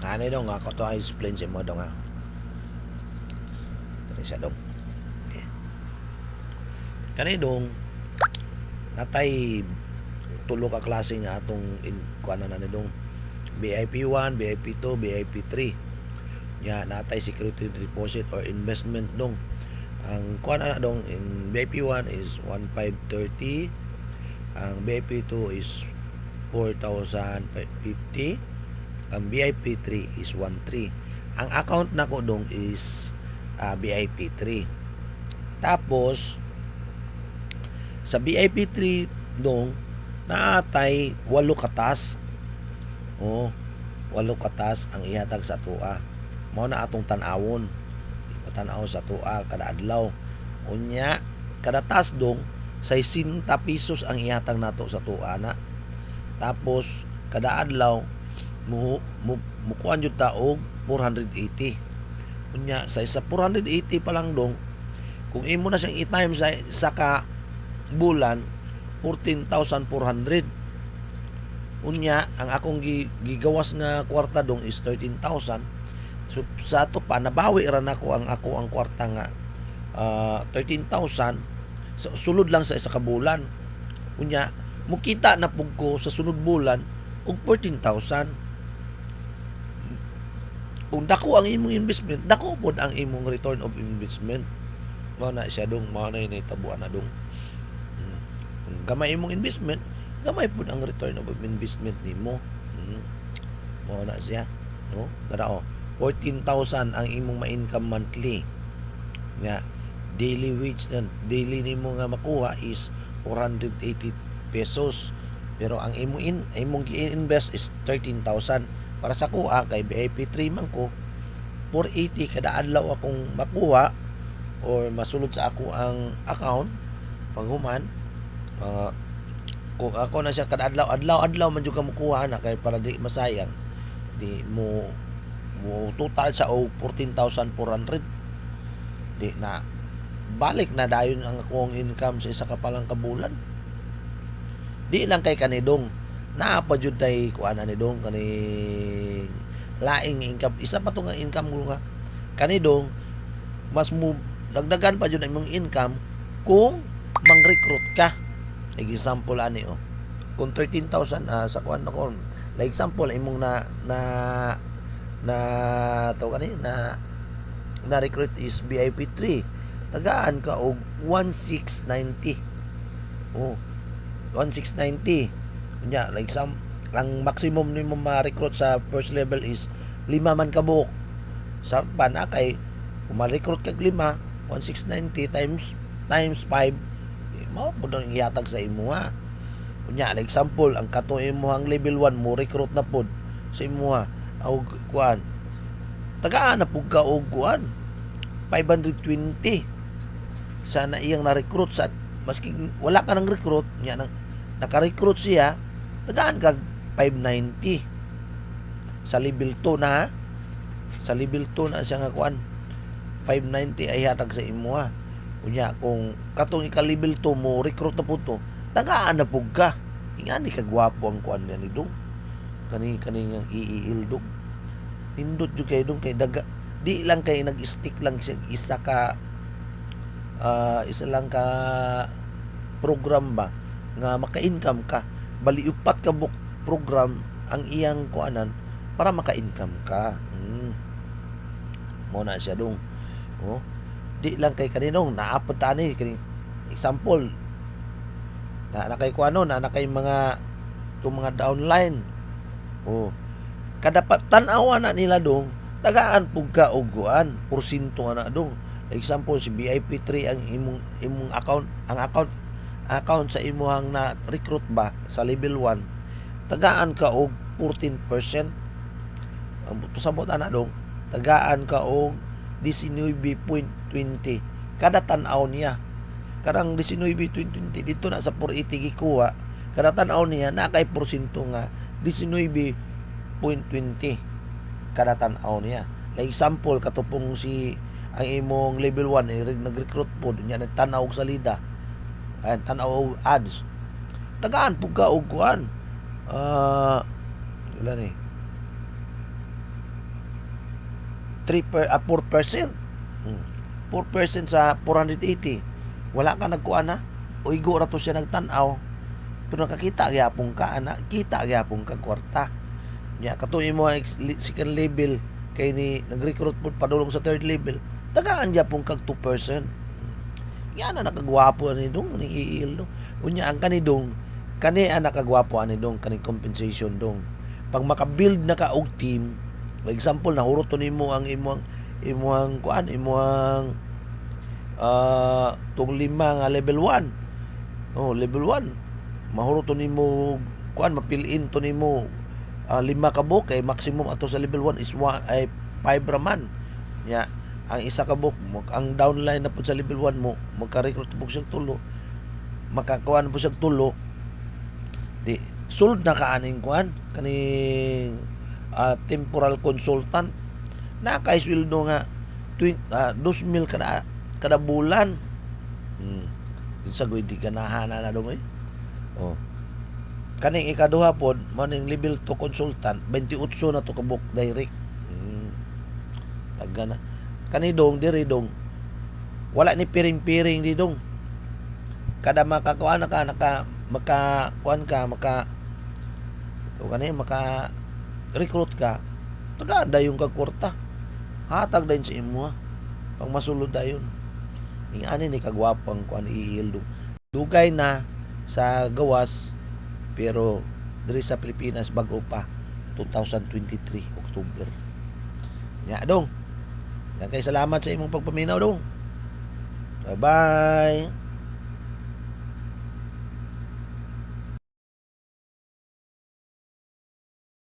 Kanay dong ako to explain sa mo dong ha. Kani siya dong. Kanay dong natay tulo ka klase nga atong kuana na ni dong. BIP 1, BIP 2, BIP 3. Ya natay security deposit or investment dong. Ang kuana na dong in BIP 1 is 1,530. Ang BIP 2 is 4,050. Ang BIP 3 is 1,300. Ang account na ko dong is BIP 3. Tapos sa BIP 3 dong naatay 8 katas. Oh, 8 katas ang ihatag sa tua. Mao na atong tan-awon. Tan-aw sa tua kada adlaw. Unya kada tas dong 60 pesos ang ihatag nato sa tua na. Tapos kada adlaw mukuan jud ta og 480. Unya sa isa 480 pa lang dong, kung imo na siyang i-time sa ka bulan 14,400. Unya ang akong gigawas nga kwarta dong is 13,000. So sa ato pa nabawi ra nako ang kwarta nga 13,000 sulod lang sa isa ka bulan. Unya mukita na pug ko sa sunod bulan og 14,000. Kung dako ang imong investment, dako pod ang imong return of investment. Mao na siya dong, mao na initabuan na dong. Kung gamay imong investment, gamay pod ang return of investment nimo. Mao na siya, no? Tara 14,000 ang imong ma-income monthly. Nga daily wage na daily nimo nga makuha is 480 pesos. Pero ang imong gi-invest is 13,000. Para sa kuha kay BIP 3 man ko 480 kada adlaw akong makuha or masulod sa ako ang account paghuman. Kung ako na siya kada adlaw man jud ka makuha na kay para di masayang, di mo total sa 14,400. Di na balik na dayon ang akong income sa isa ka palang kabulan. Di lang kay kanidong naa pa jud tay kuan ani dong kani laing income. Isa pa to nga income mo nga kanidong mas mo dagdagan pa jud ang imong income kung mang-recruit ka. Like example ani kung 13,000 sa kuan ako, like example imong na to kani na recruit is BIP 3, tagaan ka og 1,690. 1,690. Nya like ang maximum nimo ma-recruit sa first level is 5 man ka buok. Sa bana kay kung ma-recruit kag 5, 1,690 times 5, mao pud ang ihatag sa imo ha. Nya like example ang kato imo ang level 1 mo recruit na pud sa imo ha og kuan. Tagaan na pud ka og kuan 520 sana iyang na-recruit sa maski wala ka nang recruit nya naka-recruit siya, tagaan kag 590 sa level 2 na ha. Sa level 2 na siya nga kuan 590 ay hatag sa imo ha. Unya kung katong ika-level 2 mo recruit na pud to, tagaan na pud ka. Ingani ka gwapo ang kuan ni dong. Kani nga iildog. Pindot jud kay dong kay daga. Di lang kay nag-stick lang siya isa lang ka program ba nga maka-income ka, bali upat ka book program ang iyang kuanan para maka-income ka. Mo na siya dong. Di lang kay kaninong naapod tani kini example na kay kuano na kay mga downline. Kada tan-awa na nila dong, tagaan pug ka og kuan porsyento na dong. Example si BIP 3 ang imong account sa imuhang na recruit ba sa level 1, tagaan ka og 14%. Ang pasabot ana dong, tagaan ka og 19.20 kada tan-aw niya. Karang 19.20 dito na sa 480 gikuha, kada tan-aw niya na kay porsyento nga 19.20 kada tan-aw niya. Like example katupong si ang imong level 1 nag-recruit pod nya nagtan-aw og salida, tan-aw ads, tagaan pug ka og kuan wala ni 4%. 4% sa 480. Wala ka nagkuan na. O igo ra to siya nagtan-aw. Pero nakakita gyapon ka ana, kita gyapon ka kwarta. Nya kato imo ang second level kay ni nag-recruit pud padulong sa third level. Tagaan gyapon kag 2%. Yan na nakagwapo ni dong ni iil dong. Unya ang kanidong kani ang nakagwapo ani dong kani compensation dong. Pag makabuild na ka og team, for example nahurot to nimo ang imuang kuan imuang tong 5 nga level 1. Oh, level 1. Mahurot to nimo kuan mapil-in to nimo 5 ka book kay maximum ato sa level 1 is 5 raman. Nya ang isa ka book ang downline na pud sa level 1 mo magka-recruit po siya tulo makakuan po siya tulo di sulod na kaaning kuan kaning temporal consultant na kay sweldo nga 2,000 kada bulan. Sa goy di ganahan na dong eh. Oh. Kaning ikaduha pod mo ning level 2 consultant 28 na to ka book direct. Agana kani dong diri dong wala ni piring-piring di dong kada makakuan ka makakuan ka to kani maka recruit ka tagada yung kagkurta hatag din sa imo pang masulod dayon ning ani ni kagwapo ang kuan iildo dugay na sa gawas pero diri sa Pilipinas bag-o pa 2023 October nya dong. Kay salamat sa imong pagpaminaw dong. Bye-bye.